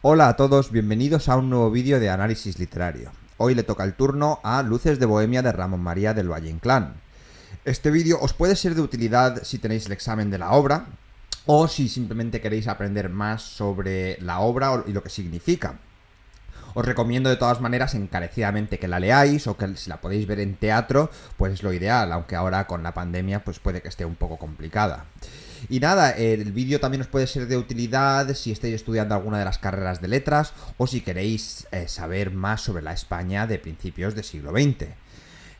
Hola a todos, bienvenidos a un nuevo vídeo de análisis literario. Hoy le toca el turno a Luces de Bohemia de Ramón María del Valle Inclán. Este vídeo os puede ser de utilidad si tenéis el examen de la obra o si simplemente queréis aprender más sobre la obra y lo que significa. Os recomiendo de todas maneras encarecidamente que la leáis o que si la podéis ver en teatro, pues es lo ideal, aunque ahora con la pandemia pues puede que esté un poco complicada. Y nada, el vídeo también os puede ser de utilidad si estáis estudiando alguna de las carreras de letras o si queréis saber más sobre la España de principios del siglo XX.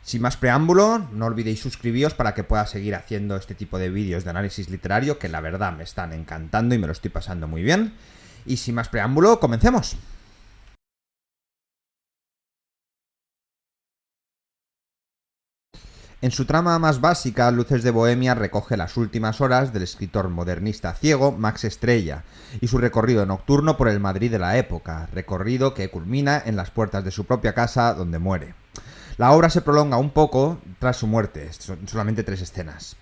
Sin más preámbulo, no olvidéis suscribiros para que pueda seguir haciendo este tipo de vídeos de análisis literario que la verdad me están encantando y me lo estoy pasando muy bien. Y sin más preámbulo, comencemos. En su trama más básica, Luces de Bohemia recoge las últimas horas del escritor modernista ciego Max Estrella y su recorrido nocturno por el Madrid de la época, recorrido que culmina en las puertas de su propia casa donde muere. La obra se prolonga un poco tras su muerte, son solamente 3 escenas.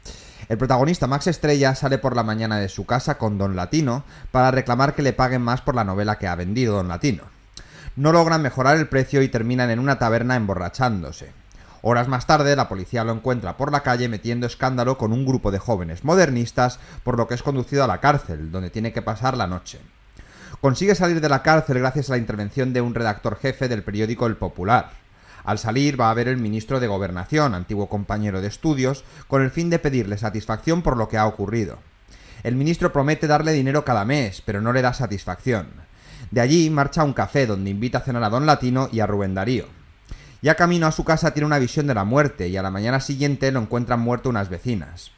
El protagonista Max Estrella sale por la mañana de su casa con Don Latino para reclamar que le paguen más por la novela que ha vendido Don Latino. No logran mejorar el precio y terminan en una taberna emborrachándose. Horas más tarde, la policía lo encuentra por la calle metiendo escándalo con un grupo de jóvenes modernistas, por lo que es conducido a la cárcel, donde tiene que pasar la noche. Consigue salir de la cárcel gracias a la intervención de un redactor jefe del periódico El Popular. Al salir va a ver el ministro de Gobernación, antiguo compañero de estudios, con el fin de pedirle satisfacción por lo que ha ocurrido. El ministro promete darle dinero cada mes, pero no le da satisfacción. De allí marcha a un café donde invita a cenar a Don Latino y a Rubén Darío. Ya camino a su casa tiene una visión de la muerte y a la mañana siguiente lo encuentran muerto unas vecinas.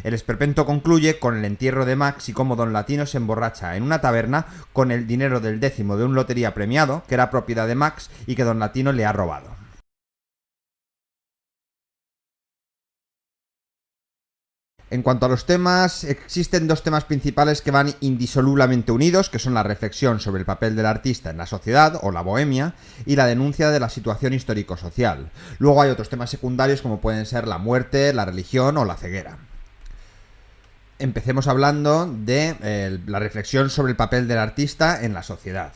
El esperpento concluye con el entierro de Max y cómo Don Latino se emborracha en una taberna con el dinero del 10º de un lotería premiado, que era propiedad de Max y que Don Latino le ha robado. En cuanto a los temas, existen 2 temas principales que van indisolublemente unidos, que son la reflexión sobre el papel del artista en la sociedad, o la bohemia, y la denuncia de la situación histórico-social. Luego hay otros temas secundarios como pueden ser la muerte, la religión o la ceguera. Empecemos hablando de la reflexión sobre el papel del artista en la sociedad.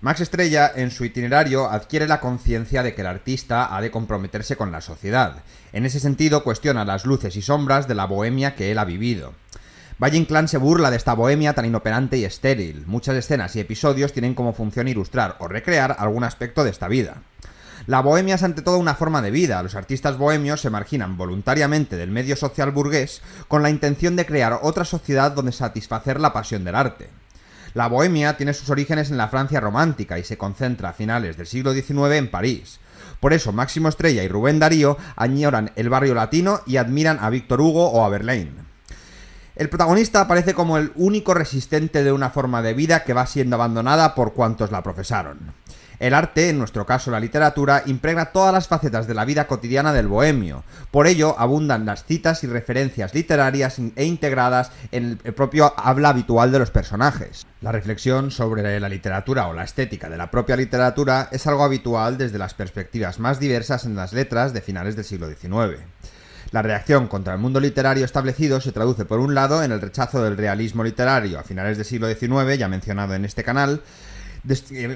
Max Estrella, en su itinerario, adquiere la conciencia de que el artista ha de comprometerse con la sociedad. En ese sentido, cuestiona las luces y sombras de la bohemia que él ha vivido. Valle Inclán se burla de esta bohemia tan inoperante y estéril. Muchas escenas y episodios tienen como función ilustrar o recrear algún aspecto de esta vida. La bohemia es ante todo una forma de vida. Los artistas bohemios se marginan voluntariamente del medio social burgués con la intención de crear otra sociedad donde satisfacer la pasión del arte. La bohemia tiene sus orígenes en la Francia romántica y se concentra a finales del siglo XIX en París. Por eso Máximo Estrella y Rubén Darío añoran el barrio latino y admiran a Víctor Hugo o a Verlaine. El protagonista aparece como el único resistente de una forma de vida que va siendo abandonada por cuantos la profesaron. El arte, en nuestro caso la literatura, impregna todas las facetas de la vida cotidiana del bohemio. Por ello, abundan las citas y referencias literarias e integradas en el propio habla habitual de los personajes. La reflexión sobre la literatura o la estética de la propia literatura es algo habitual desde las perspectivas más diversas en las letras de finales del siglo XIX. La reacción contra el mundo literario establecido se traduce por un lado en el rechazo del realismo literario a finales del siglo XIX, ya mencionado en este canal.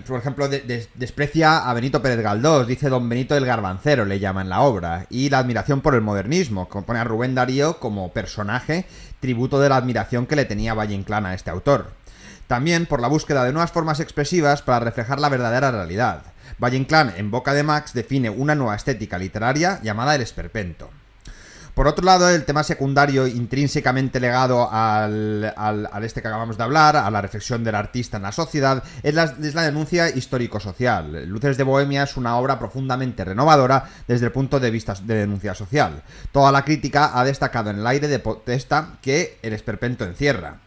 Por ejemplo, desprecia a Benito Pérez Galdós, dice Don Benito el Garbancero, le llama en la obra, y la admiración por el modernismo, que pone a Rubén Darío como personaje, tributo de la admiración que le tenía Valle Inclán a este autor. También por la búsqueda de nuevas formas expresivas para reflejar la verdadera realidad. Valle Inclán, en boca de Max, define una nueva estética literaria llamada el esperpento. Por otro lado, el tema secundario intrínsecamente legado al este que acabamos de hablar, a la reflexión del artista en la sociedad, es la denuncia histórico-social. Luces de Bohemia es una obra profundamente renovadora desde el punto de vista de denuncia social. Toda la crítica ha destacado en el aire de protesta que el esperpento encierra.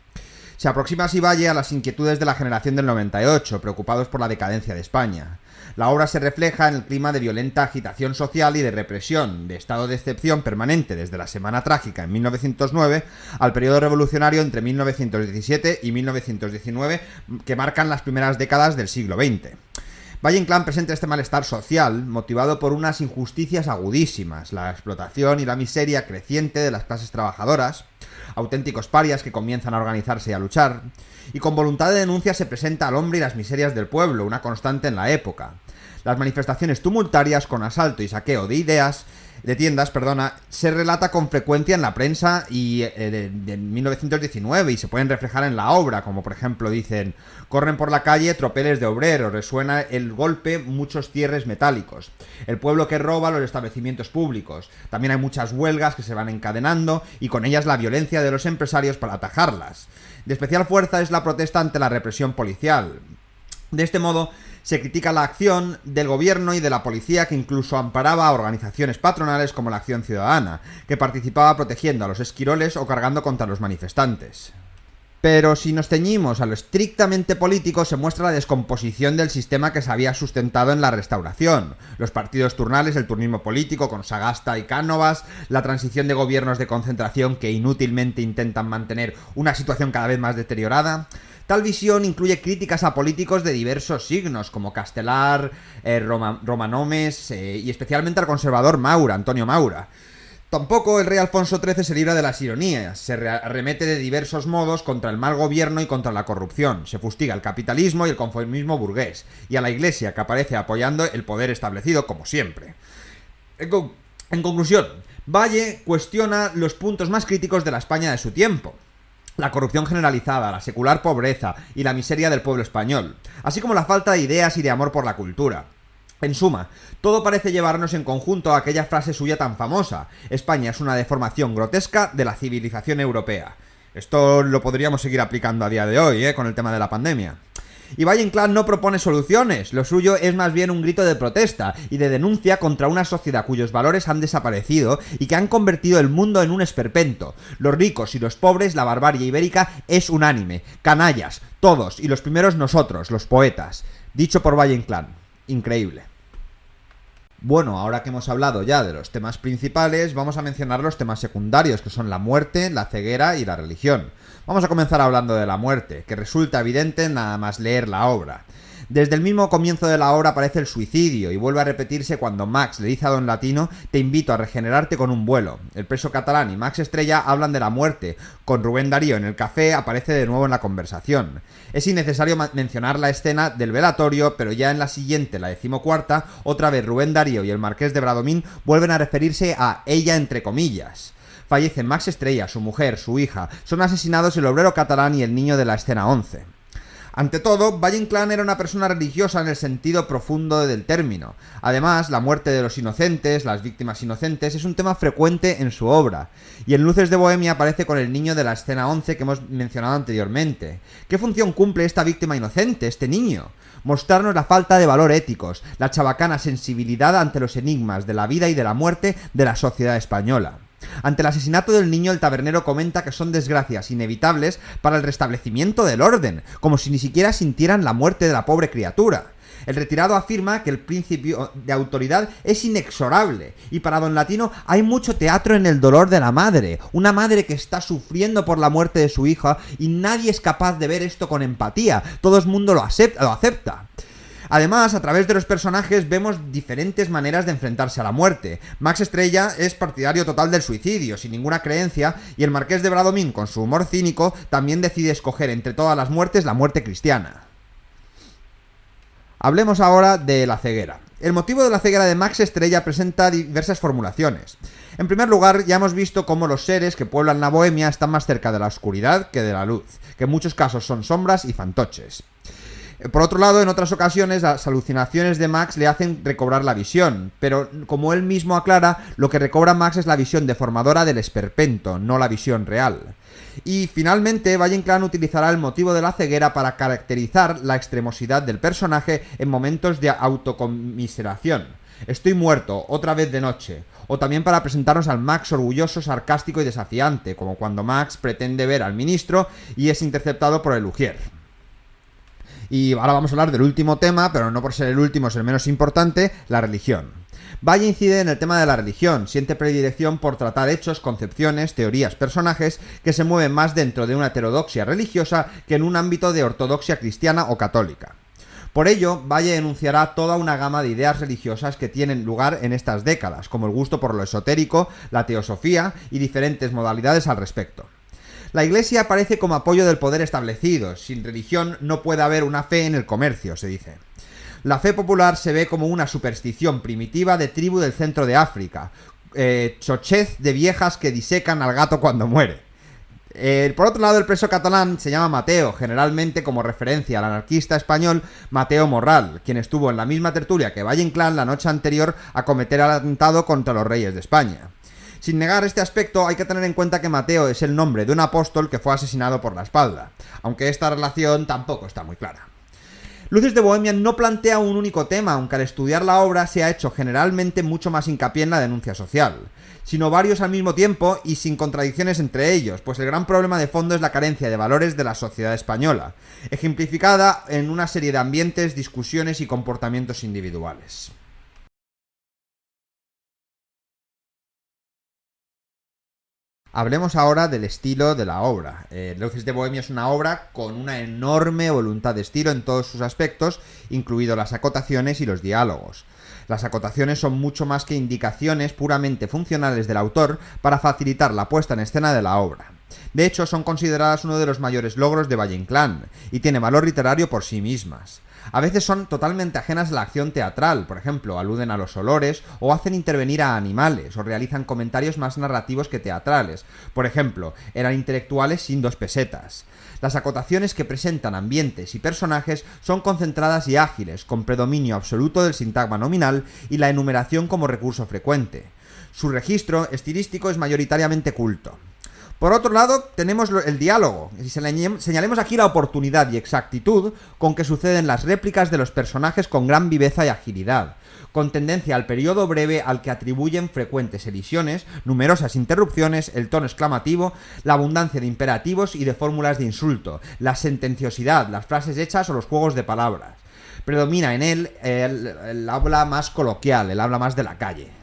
Se aproxima así Valle a las inquietudes de la generación del 98, preocupados por la decadencia de España. La obra se refleja en el clima de violenta agitación social y de represión, de estado de excepción permanente desde la Semana Trágica en 1909 al periodo revolucionario entre 1917 y 1919, que marcan las primeras décadas del siglo XX. Valle Inclán presenta este malestar social motivado por unas injusticias agudísimas, la explotación y la miseria creciente de las clases trabajadoras, auténticos parias que comienzan a organizarse y a luchar, y con voluntad de denuncia se presenta al hombre y las miserias del pueblo, una constante en la época. Las manifestaciones tumultarias con asalto y saqueo de tiendas, se relata con frecuencia en la prensa y de 1919 y se pueden reflejar en la obra, como por ejemplo dicen: corren por la calle tropeles de obreros, resuena el golpe muchos cierres metálicos, el pueblo que roba los establecimientos públicos. También hay muchas huelgas que se van encadenando y con ellas la violencia de los empresarios para atajarlas. De especial fuerza es la protesta ante la represión policial. De este modo, se critica la acción del gobierno y de la policía, que incluso amparaba a organizaciones patronales como la Acción Ciudadana, que participaba protegiendo a los esquiroles o cargando contra los manifestantes. Pero si nos ceñimos a lo estrictamente político, se muestra la descomposición del sistema que se había sustentado en la Restauración. Los partidos turnales, el turnismo político con Sagasta y Cánovas, la transición de gobiernos de concentración que inútilmente intentan mantener una situación cada vez más deteriorada. Tal visión incluye críticas a políticos de diversos signos, como Castelar, Romanomes y especialmente al conservador Antonio Maura. Tampoco el rey Alfonso XIII se libra de las ironías, se arremete de diversos modos contra el mal gobierno y contra la corrupción, se fustiga el capitalismo y el conformismo burgués, y a la Iglesia, que aparece apoyando el poder establecido como siempre. En conclusión, Valle cuestiona los puntos más críticos de la España de su tiempo: la corrupción generalizada, la secular pobreza y la miseria del pueblo español, así como la falta de ideas y de amor por la cultura. En suma, todo parece llevarnos en conjunto a aquella frase suya tan famosa: España es una deformación grotesca de la civilización europea. Esto lo podríamos seguir aplicando a día de hoy, con el tema de la pandemia. Y Valle Inclán no propone soluciones, lo suyo es más bien un grito de protesta y de denuncia contra una sociedad cuyos valores han desaparecido y que han convertido el mundo en un esperpento. Los ricos y los pobres, la barbarie ibérica es unánime, canallas, todos, y los primeros nosotros, los poetas. Dicho por Valle Inclán. Increíble. Bueno, ahora que hemos hablado ya de los temas principales, vamos a mencionar los temas secundarios, que son la muerte, la ceguera y la religión. Vamos a comenzar hablando de la muerte, que resulta evidente nada más leer la obra. Desde el mismo comienzo de la obra aparece el suicidio y vuelve a repetirse cuando Max le dice a Don Latino: te invito a regenerarte con un vuelo. El preso catalán y Max Estrella hablan de la muerte. Con Rubén Darío en el café aparece de nuevo en la conversación. Es innecesario mencionar la escena del velatorio, pero ya en la siguiente, la 14ª, otra vez Rubén Darío y el marqués de Bradomín vuelven a referirse a ella entre comillas. Fallecen Max Estrella, su mujer, su hija, son asesinados el obrero catalán y el niño de la escena 11. Ante todo, Valle Inclán era una persona religiosa en el sentido profundo del término. Además, la muerte de los inocentes, las víctimas inocentes, es un tema frecuente en su obra. Y en Luces de Bohemia aparece con el niño de la escena 11 que hemos mencionado anteriormente. ¿Qué función cumple esta víctima inocente, este niño? Mostrarnos la falta de valor éticos, la chabacana sensibilidad ante los enigmas de la vida y de la muerte de la sociedad española. Ante el asesinato del niño, el tabernero comenta que son desgracias inevitables para el restablecimiento del orden, como si ni siquiera sintieran la muerte de la pobre criatura. El retirado afirma que el principio de autoridad es inexorable, y para Don Latino hay mucho teatro en el dolor de la madre, una madre que está sufriendo por la muerte de su hija y nadie es capaz de ver esto con empatía, todo el mundo lo acepta. Además, a través de los personajes vemos diferentes maneras de enfrentarse a la muerte. Max Estrella es partidario total del suicidio, sin ninguna creencia, y el marqués de Bradomín, con su humor cínico, también decide escoger entre todas las muertes la muerte cristiana. Hablemos ahora de la ceguera. El motivo de la ceguera de Max Estrella presenta diversas formulaciones. En primer lugar, ya hemos visto cómo los seres que pueblan la Bohemia están más cerca de la oscuridad que de la luz, que en muchos casos son sombras y fantoches. Por otro lado, en otras ocasiones las alucinaciones de Max le hacen recobrar la visión, pero como él mismo aclara, lo que recobra Max es la visión deformadora del esperpento, no la visión real. Y finalmente, Valle Inclán utilizará el motivo de la ceguera para caracterizar la extremosidad del personaje en momentos de autocomiseración. Estoy muerto, otra vez de noche. O también para presentarnos al Max orgulloso, sarcástico y desafiante, como cuando Max pretende ver al ministro y es interceptado por el ujier. Y ahora vamos a hablar del último tema, pero no por ser el último es el menos importante, la religión. Valle incide en el tema de la religión, siente predilección por tratar hechos, concepciones, teorías, personajes que se mueven más dentro de una heterodoxia religiosa que en un ámbito de ortodoxia cristiana o católica. Por ello, Valle enunciará toda una gama de ideas religiosas que tienen lugar en estas décadas, como el gusto por lo esotérico, la teosofía y diferentes modalidades al respecto. La Iglesia aparece como apoyo del poder establecido. Sin religión no puede haber una fe en el comercio, se dice. La fe popular se ve como una superstición primitiva de tribu del centro de África, chochez de viejas que disecan al gato cuando muere. Por otro lado, el preso catalán se llama Mateo, generalmente como referencia al anarquista español Mateo Morral, quien estuvo en la misma tertulia que Valle Inclán la noche anterior a cometer el atentado contra los reyes de España. Sin negar este aspecto, hay que tener en cuenta que Mateo es el nombre de un apóstol que fue asesinado por la espalda, aunque esta relación tampoco está muy clara. Luces de Bohemia no plantea un único tema, aunque al estudiar la obra se ha hecho generalmente mucho más hincapié en la denuncia social, sino varios al mismo tiempo y sin contradicciones entre ellos, pues el gran problema de fondo es la carencia de valores de la sociedad española, ejemplificada en una serie de ambientes, discusiones y comportamientos individuales. Hablemos ahora del estilo de la obra. Luces de Bohemia es una obra con una enorme voluntad de estilo en todos sus aspectos, incluido las acotaciones y los diálogos. Las acotaciones son mucho más que indicaciones puramente funcionales del autor para facilitar la puesta en escena de la obra. De hecho, son consideradas uno de los mayores logros de Valle Inclán, y tiene valor literario por sí mismas. A veces son totalmente ajenas a la acción teatral, por ejemplo, aluden a los olores o hacen intervenir a animales o realizan comentarios más narrativos que teatrales. Por ejemplo, eran intelectuales sin 2 pesetas. Las acotaciones que presentan ambientes y personajes son concentradas y ágiles, con predominio absoluto del sintagma nominal y la enumeración como recurso frecuente. Su registro estilístico es mayoritariamente culto. Por otro lado, tenemos el diálogo. Señalemos aquí la oportunidad y exactitud con que suceden las réplicas de los personajes con gran viveza y agilidad, con tendencia al periodo breve al que atribuyen frecuentes elisiones, numerosas interrupciones, el tono exclamativo, la abundancia de imperativos y de fórmulas de insulto, la sentenciosidad, las frases hechas o los juegos de palabras. Predomina en él el habla más coloquial, el habla más de la calle.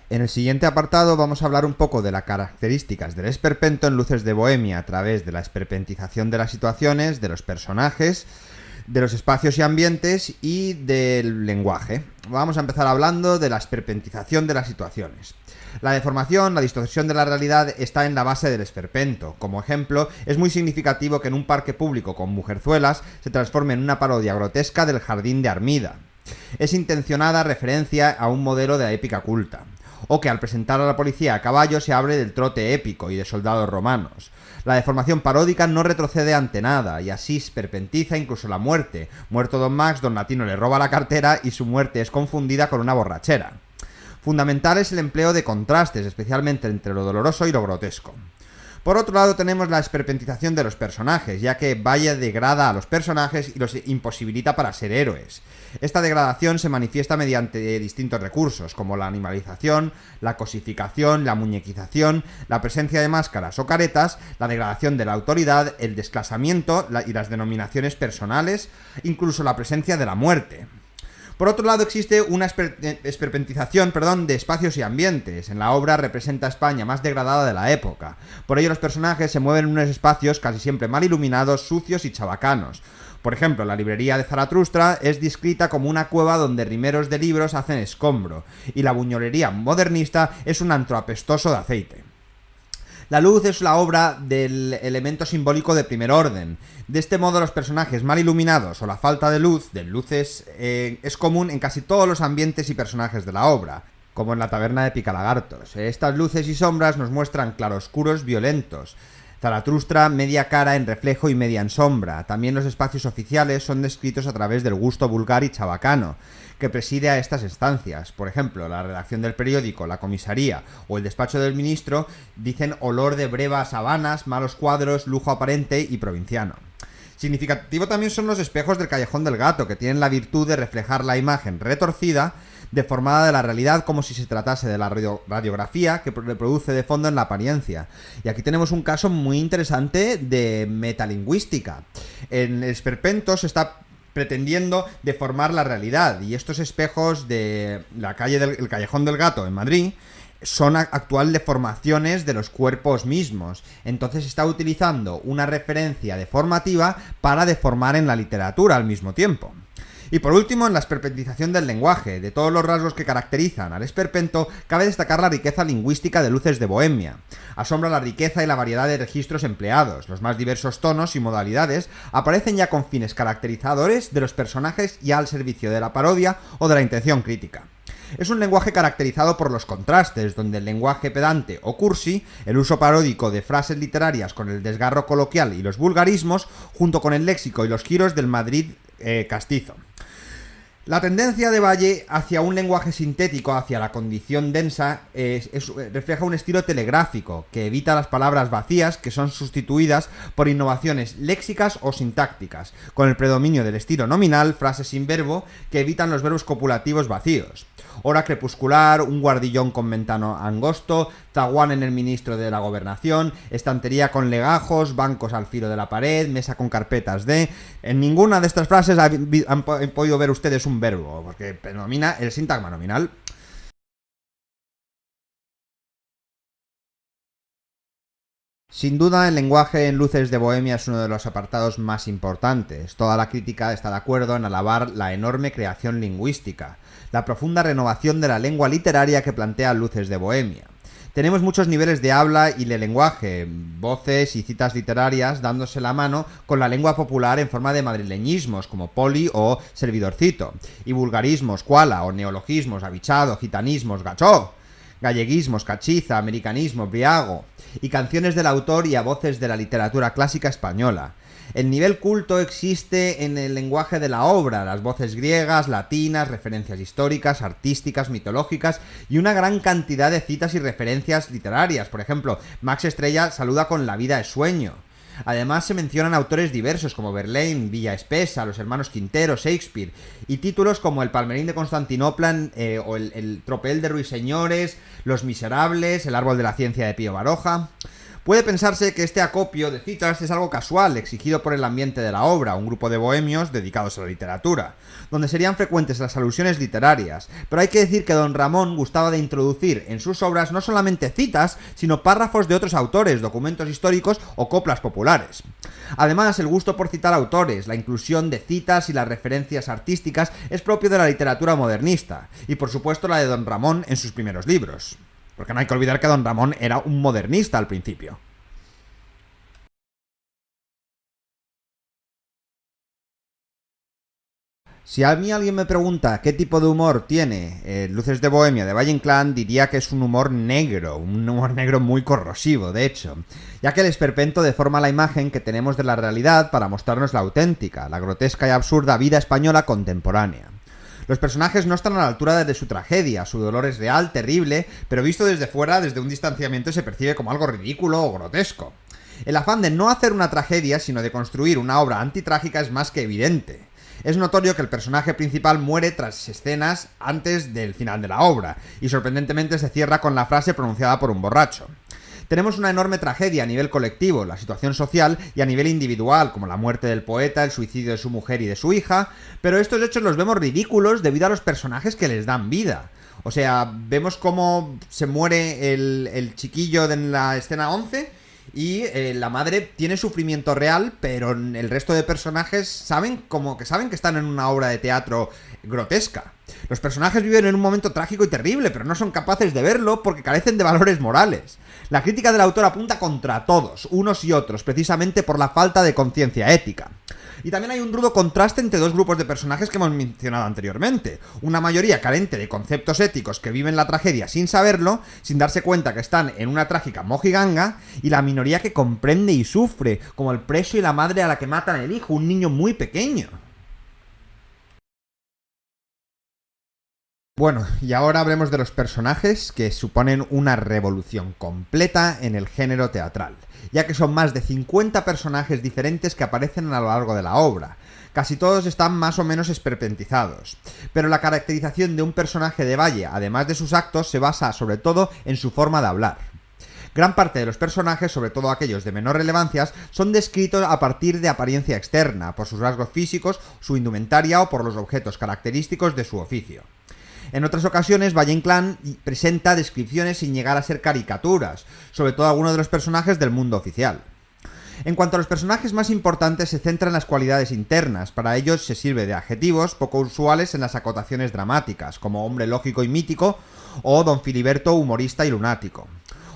En el siguiente apartado vamos a hablar un poco de las características del esperpento en Luces de Bohemia a través de la esperpentización de las situaciones, de los personajes, de los espacios y ambientes y del lenguaje. Vamos a empezar hablando de la esperpentización de las situaciones. La deformación, la distorsión de la realidad está en la base del esperpento. Como ejemplo, es muy significativo que en un parque público con mujerzuelas se transforme en una parodia grotesca del Jardín de Armida. Es intencionada referencia a un modelo de la épica culta. O que al presentar a la policía a caballo se hable del trote épico y de soldados romanos. La deformación paródica no retrocede ante nada, y así esperpentiza incluso la muerte. Muerto Don Max, Don Latino le roba la cartera y su muerte es confundida con una borrachera. Fundamental es el empleo de contrastes, especialmente entre lo doloroso y lo grotesco. Por otro lado tenemos la esperpentización de los personajes, ya que Valle degrada a los personajes y los imposibilita para ser héroes. Esta degradación se manifiesta mediante distintos recursos, como la animalización, la cosificación, la muñequización, la presencia de máscaras o caretas, la degradación de la autoridad, el desclasamiento y las denominaciones personales, incluso la presencia de la muerte. Por otro lado, existe una esperpentización de espacios y ambientes. En la obra representa a España más degradada de la época. Por ello, los personajes se mueven en unos espacios casi siempre mal iluminados, sucios y chabacanos. Por ejemplo, la librería de Zaratustra es descrita como una cueva donde rimeros de libros hacen escombro, y la buñolería modernista es un antro apestoso de aceite. La luz es la obra del elemento simbólico de primer orden. De este modo, los personajes mal iluminados o la falta de luces es común en casi todos los ambientes y personajes de la obra, como en la taberna de Picalagartos. Estas luces y sombras nos muestran claroscuros violentos. Zaratustra, media cara en reflejo y media en sombra. También los espacios oficiales son descritos a través del gusto vulgar y chabacano que preside a estas estancias. Por ejemplo, la redacción del periódico, la comisaría o el despacho del ministro dicen olor de brevas habanas, malos cuadros, lujo aparente y provinciano. Significativo también son los espejos del Callejón del Gato, que tienen la virtud de reflejar la imagen retorcida, deformada de la realidad, como si se tratase de la radiografía que reproduce de fondo en la apariencia. Y aquí tenemos un caso muy interesante de metalingüística. En el esperpento se está pretendiendo deformar la realidad, y estos espejos de la calle del Callejón del Gato en Madrid son actual deformaciones de los cuerpos mismos. Entonces está utilizando una referencia deformativa para deformar en la literatura al mismo tiempo. Y por último, en la esperpentización del lenguaje. De todos los rasgos que caracterizan al esperpento, cabe destacar la riqueza lingüística de Luces de Bohemia. Asombra la riqueza y la variedad de registros empleados. Los más diversos tonos y modalidades aparecen ya con fines caracterizadores de los personajes y al servicio de la parodia o de la intención crítica. Es un lenguaje caracterizado por los contrastes, donde el lenguaje pedante o cursi, el uso paródico de frases literarias con el desgarro coloquial y los vulgarismos, junto con el léxico y los giros del Madrid castizo. La tendencia de Valle hacia un lenguaje sintético, hacia la condición densa, refleja un estilo telegráfico que evita las palabras vacías, que son sustituidas por innovaciones léxicas o sintácticas, con el predominio del estilo nominal, frases sin verbo, que evitan los verbos copulativos vacíos. Hora crepuscular, un guardillón con ventano angosto, zaguán en el ministro de la gobernación, estantería con legajos, bancos al filo de la pared, mesa con carpetas de... En ninguna de estas frases han podido ver ustedes un verbo, porque predomina el sintagma nominal. Sin duda, el lenguaje en Luces de Bohemia es uno de los apartados más importantes. Toda la crítica está de acuerdo en alabar la enorme creación lingüística, la profunda renovación de la lengua literaria que plantea Luces de Bohemia. Tenemos muchos niveles de habla y de lenguaje, voces y citas literarias dándose la mano con la lengua popular en forma de madrileñismos como poli o servidorcito, y vulgarismos, cuala o neologismos, abichado, gitanismos, gachó, galleguismos, cachiza, americanismo, briago, y canciones del autor y a voces de la literatura clásica española. El nivel culto existe en el lenguaje de la obra, las voces griegas, latinas, referencias históricas, artísticas, mitológicas y una gran cantidad de citas y referencias literarias. Por ejemplo, Max Estrella saluda con La vida es sueño. Además se mencionan autores diversos como Verlaine, Villa Espesa, los hermanos Quintero, Shakespeare, y títulos como El Palmerín de Constantinopla o el Tropel de Ruiseñores, Los Miserables, El árbol de la ciencia de Pío Baroja. Puede pensarse que este acopio de citas es algo casual, exigido por el ambiente de la obra, un grupo de bohemios dedicados a la literatura, donde serían frecuentes las alusiones literarias, pero hay que decir que don Ramón gustaba de introducir en sus obras no solamente citas, sino párrafos de otros autores, documentos históricos o coplas populares. Además, el gusto por citar autores, la inclusión de citas y las referencias artísticas es propio de la literatura modernista, y por supuesto la de don Ramón en sus primeros libros. Porque no hay que olvidar que don Ramón era un modernista al principio. Si a mí alguien me pregunta qué tipo de humor tiene Luces de Bohemia de Valle Inclán, diría que es un humor negro muy corrosivo, de hecho, ya que el esperpento deforma la imagen que tenemos de la realidad para mostrarnos la auténtica, la grotesca y absurda vida española contemporánea. Los personajes no están a la altura de su tragedia, su dolor es real, terrible, pero visto desde fuera, desde un distanciamiento, se percibe como algo ridículo o grotesco. El afán de no hacer una tragedia, sino de construir una obra antitrágica es más que evidente. Es notorio que el personaje principal muere tras escenas antes del final de la obra, y sorprendentemente se cierra con la frase pronunciada por un borracho. Tenemos una enorme tragedia a nivel colectivo, la situación social, y a nivel individual, como la muerte del poeta, el suicidio de su mujer y de su hija, pero estos hechos los vemos ridículos debido a los personajes que les dan vida. O sea, vemos cómo se muere el chiquillo en la escena 11 y la madre tiene sufrimiento real, pero el resto de personajes saben que están en una obra de teatro grotesca. Los personajes viven en un momento trágico y terrible, pero no son capaces de verlo porque carecen de valores morales. La crítica del autor apunta contra todos, unos y otros, precisamente por la falta de conciencia ética. Y también hay un rudo contraste entre dos grupos de personajes que hemos mencionado anteriormente. Una mayoría carente de conceptos éticos que viven la tragedia sin saberlo, sin darse cuenta que están en una trágica mojiganga, y la minoría que comprende y sufre, como el preso y la madre a la que matan el hijo, un niño muy pequeño. Bueno, y ahora hablemos de los personajes que suponen una revolución completa en el género teatral, ya que son más de 50 personajes diferentes que aparecen a lo largo de la obra. Casi todos están más o menos esperpentizados, pero la caracterización de un personaje de Valle, además de sus actos, se basa sobre todo en su forma de hablar. Gran parte de los personajes, sobre todo aquellos de menor relevancia, son descritos a partir de apariencia externa, por sus rasgos físicos, su indumentaria o por los objetos característicos de su oficio. En otras ocasiones, Valle Inclán presenta descripciones sin llegar a ser caricaturas, sobre todo algunos de los personajes del mundo oficial. En cuanto a los personajes más importantes, se centra en las cualidades internas. Para ellos se sirve de adjetivos poco usuales en las acotaciones dramáticas, como hombre lógico y mítico o don Filiberto humorista y lunático.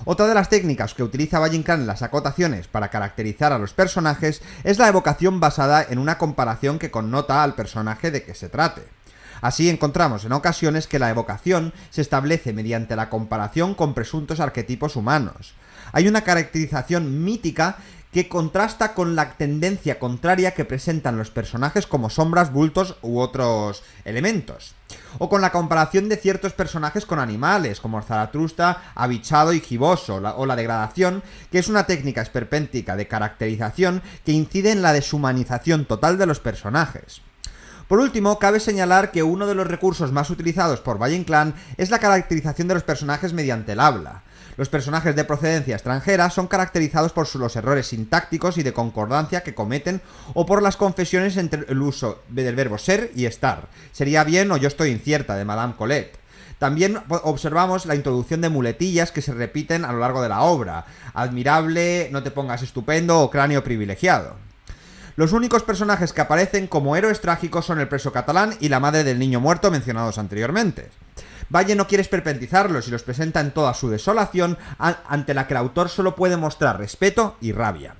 Otra de las técnicas que utiliza Valle Inclán en las acotaciones para caracterizar a los personajes es la evocación basada en una comparación que connota al personaje de que se trate. Así encontramos en ocasiones que la evocación se establece mediante la comparación con presuntos arquetipos humanos. Hay una caracterización mítica que contrasta con la tendencia contraria que presentan los personajes como sombras, bultos u otros elementos. O con la comparación de ciertos personajes con animales, como Zaratustra, abichado y giboso, o la degradación, que es una técnica esperpéntica de caracterización que incide en la deshumanización total de los personajes. Por último, cabe señalar que uno de los recursos más utilizados por Valle Inclán es la caracterización de los personajes mediante el habla. Los personajes de procedencia extranjera son caracterizados por los errores sintácticos y de concordancia que cometen o por las confesiones entre el uso del verbo ser y estar. Sería bien o yo estoy incierta, de Madame Colette. También observamos la introducción de muletillas que se repiten a lo largo de la obra. Admirable, no te pongas estupendo o cráneo privilegiado. Los únicos personajes que aparecen como héroes trágicos son el preso catalán y la madre del niño muerto mencionados anteriormente. Valle no quiere esperpentizarlos y los presenta en toda su desolación, ante la que el autor solo puede mostrar respeto y rabia.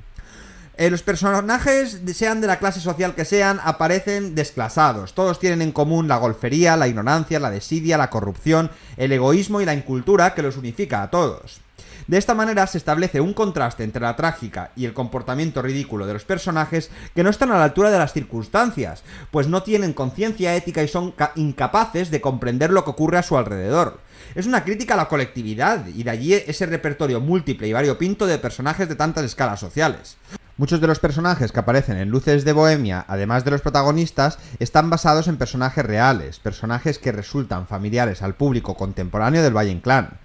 Los personajes, sean de la clase social que sean, aparecen desclasados. Todos tienen en común la golfería, la ignorancia, la desidia, la corrupción, el egoísmo y la incultura que los unifica a todos. De esta manera se establece un contraste entre la trágica y el comportamiento ridículo de los personajes que no están a la altura de las circunstancias, pues no tienen conciencia ética y son incapaces de comprender lo que ocurre a su alrededor. Es una crítica a la colectividad, y de allí ese repertorio múltiple y variopinto de personajes de tantas escalas sociales. Muchos de los personajes que aparecen en Luces de Bohemia, además de los protagonistas, están basados en personajes reales, personajes que resultan familiares al público contemporáneo del Valle Inclán.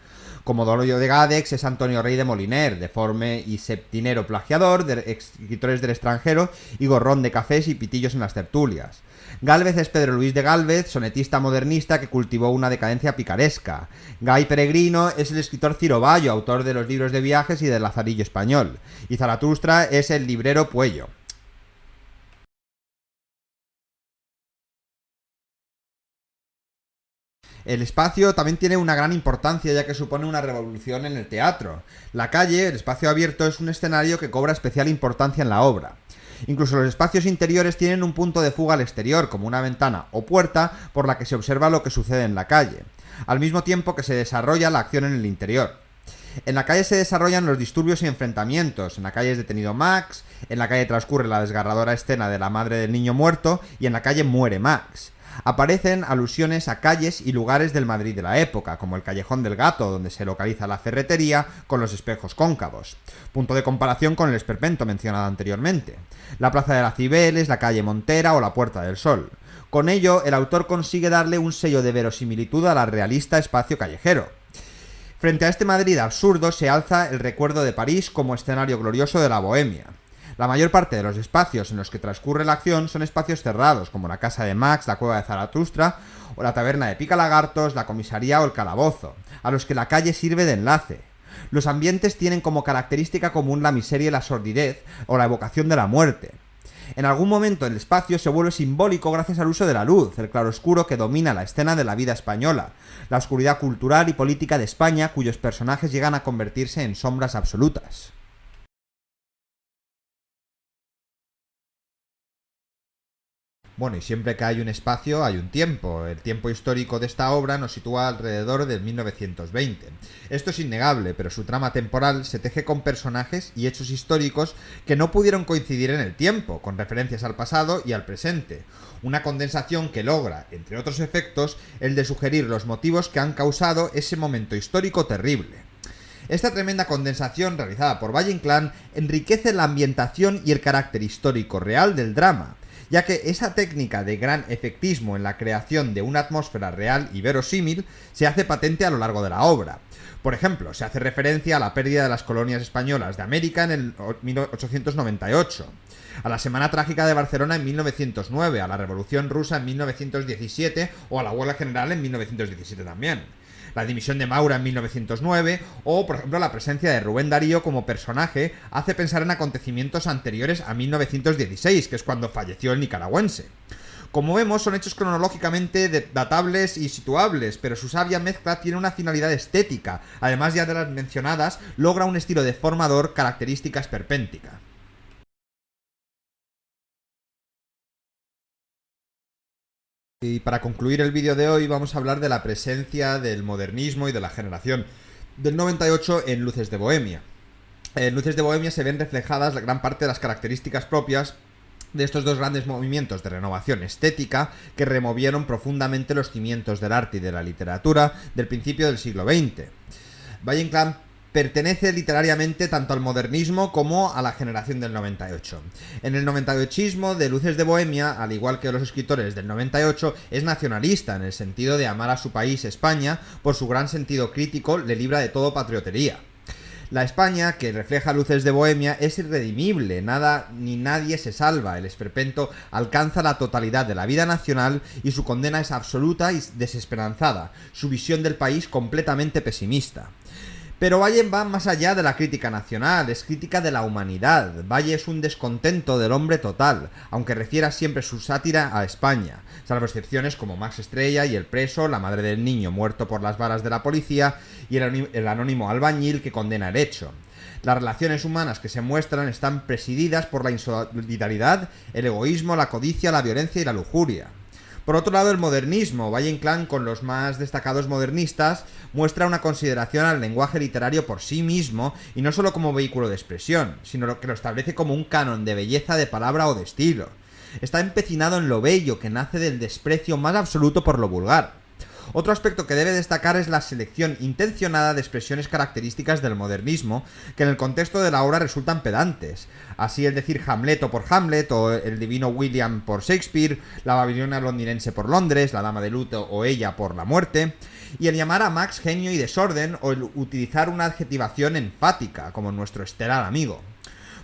Como Doloyo de Gadex es Antonio Rey de Moliner, deforme y septinero plagiador, de escritores del extranjero, y gorrón de cafés y pitillos en las tertulias. Gálvez es Pedro Luis de Gálvez, sonetista modernista que cultivó una decadencia picaresca. Gay Peregrino es el escritor Ciro Bayo, autor de los libros de viajes y del Lazarillo español. Y Zaratustra es el librero Puello. El espacio también tiene una gran importancia, ya que supone una revolución en el teatro. La calle, el espacio abierto, es un escenario que cobra especial importancia en la obra. Incluso los espacios interiores tienen un punto de fuga al exterior, como una ventana o puerta por la que se observa lo que sucede en la calle, al mismo tiempo que se desarrolla la acción en el interior. En la calle se desarrollan los disturbios y enfrentamientos. En la calle es detenido Max, en la calle transcurre la desgarradora escena de la madre del niño muerto y en la calle muere Max. Aparecen alusiones a calles y lugares del Madrid de la época, como el Callejón del Gato, donde se localiza la ferretería con los espejos cóncavos, punto de comparación con el esperpento mencionado anteriormente, la Plaza de las Cibeles, la calle Montera o la Puerta del Sol. Con ello, el autor consigue darle un sello de verosimilitud a la realista espacio callejero. Frente a este Madrid absurdo se alza el recuerdo de París como escenario glorioso de la bohemia. La mayor parte de los espacios en los que transcurre la acción son espacios cerrados, como la casa de Max, la cueva de Zaratustra, o la taberna de Picalagartos, la comisaría o el calabozo, a los que la calle sirve de enlace. Los ambientes tienen como característica común la miseria y la sordidez, o la evocación de la muerte. En algún momento el espacio se vuelve simbólico gracias al uso de la luz, el claroscuro que domina la escena de la vida española, la oscuridad cultural y política de España, cuyos personajes llegan a convertirse en sombras absolutas. Bueno, y siempre que hay un espacio, hay un tiempo. El tiempo histórico de esta obra nos sitúa alrededor del 1920. Esto es innegable, pero su trama temporal se teje con personajes y hechos históricos que no pudieron coincidir en el tiempo, con referencias al pasado y al presente. Una condensación que logra, entre otros efectos, el de sugerir los motivos que han causado ese momento histórico terrible. Esta tremenda condensación, realizada por Valle Inclán, enriquece la ambientación y el carácter histórico real del drama, ya que esa técnica de gran efectismo en la creación de una atmósfera real y verosímil se hace patente a lo largo de la obra. Por ejemplo, se hace referencia a la pérdida de las colonias españolas de América en el 1898, a la Semana Trágica de Barcelona en 1909, a la Revolución Rusa en 1917 o a la Huelga General en 1917 también. La dimisión de Maura en 1909 o, por ejemplo, la presencia de Rubén Darío como personaje hace pensar en acontecimientos anteriores a 1916, que es cuando falleció el nicaragüense. Como vemos, son hechos cronológicamente datables y situables, pero su sabia mezcla tiene una finalidad estética. Además ya de las mencionadas, logra un estilo deformador, característica esperpéntica. Y para concluir el vídeo de hoy vamos a hablar de la presencia del modernismo y de la generación del 98 en Luces de Bohemia. En Luces de Bohemia se ven reflejadas la gran parte de las características propias de estos dos grandes movimientos de renovación estética que removieron profundamente los cimientos del arte y de la literatura del principio del siglo XX. Valle Inclán pertenece literariamente tanto al modernismo como a la generación del 98. En el 98ismo de Luces de Bohemia, al igual que los escritores del 98, es nacionalista en el sentido de amar a su país, España, por su gran sentido crítico, le libra de todo patriotería. La España, que refleja Luces de Bohemia, es irredimible, nada ni nadie se salva, el esperpento alcanza la totalidad de la vida nacional y su condena es absoluta y desesperanzada, su visión del país completamente pesimista. Pero Valle va más allá de la crítica nacional, es crítica de la humanidad. Valle es un descontento del hombre total, aunque refiera siempre su sátira a España, salvo excepciones como Max Estrella y El preso, la madre del niño muerto por las varas de la policía y el anónimo albañil que condena el hecho. Las relaciones humanas que se muestran están presididas por la insolidaridad, el egoísmo, la codicia, la violencia y la lujuria. Por otro lado, el modernismo. Valle Inclán, con los más destacados modernistas, muestra una consideración al lenguaje literario por sí mismo y no solo como vehículo de expresión, sino que lo establece como un canon de belleza de palabra o de estilo. Está empecinado en lo bello, que nace del desprecio más absoluto por lo vulgar. Otro aspecto que debe destacar es la selección intencionada de expresiones características del modernismo, que en el contexto de la obra resultan pedantes. Así el decir Hamleto por Hamlet, o el divino William por Shakespeare, la babilonia londinense por Londres, la dama de luto o ella por la muerte, y el llamar a Max genio y desorden, o el utilizar una adjetivación enfática, como nuestro estelar amigo.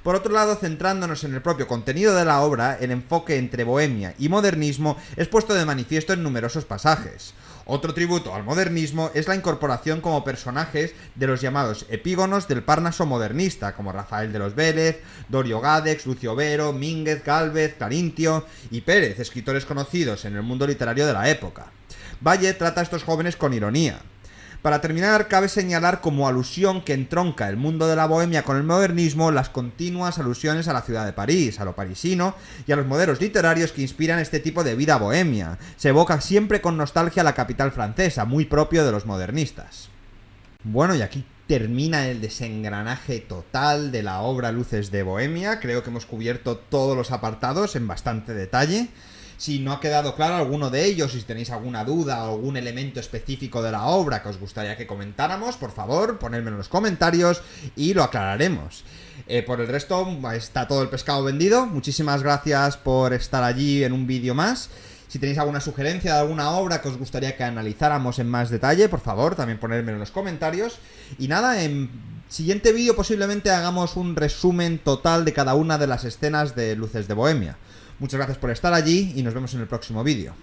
Por otro lado, centrándonos en el propio contenido de la obra, el enfoque entre bohemia y modernismo es puesto de manifiesto en numerosos pasajes. Otro tributo al modernismo es la incorporación como personajes de los llamados epígonos del Parnaso modernista, como Rafael de los Vélez, Dorio Gadex, Lucio Vero, Mínguez, Gálvez, Carintio y Pérez, escritores conocidos en el mundo literario de la época. Valle trata a estos jóvenes con ironía. Para terminar, cabe señalar como alusión que entronca el mundo de la bohemia con el modernismo las continuas alusiones a la ciudad de París, a lo parisino y a los modelos literarios que inspiran este tipo de vida bohemia. Se evoca siempre con nostalgia a la capital francesa, muy propio de los modernistas. Bueno, y aquí termina el desengranaje total de la obra Luces de Bohemia. Creo que hemos cubierto todos los apartados en bastante detalle. Si no ha quedado claro alguno de ellos, si tenéis alguna duda o algún elemento específico de la obra que os gustaría que comentáramos, por favor, ponedme en los comentarios y lo aclararemos. Por el resto, está todo el pescado vendido. Muchísimas gracias por estar allí en un vídeo más. Si tenéis alguna sugerencia de alguna obra que os gustaría que analizáramos en más detalle, por favor, también ponedmelo en los comentarios. Y nada, en siguiente vídeo posiblemente hagamos un resumen total de cada una de las escenas de Luces de Bohemia. Muchas gracias por estar allí y nos vemos en el próximo vídeo.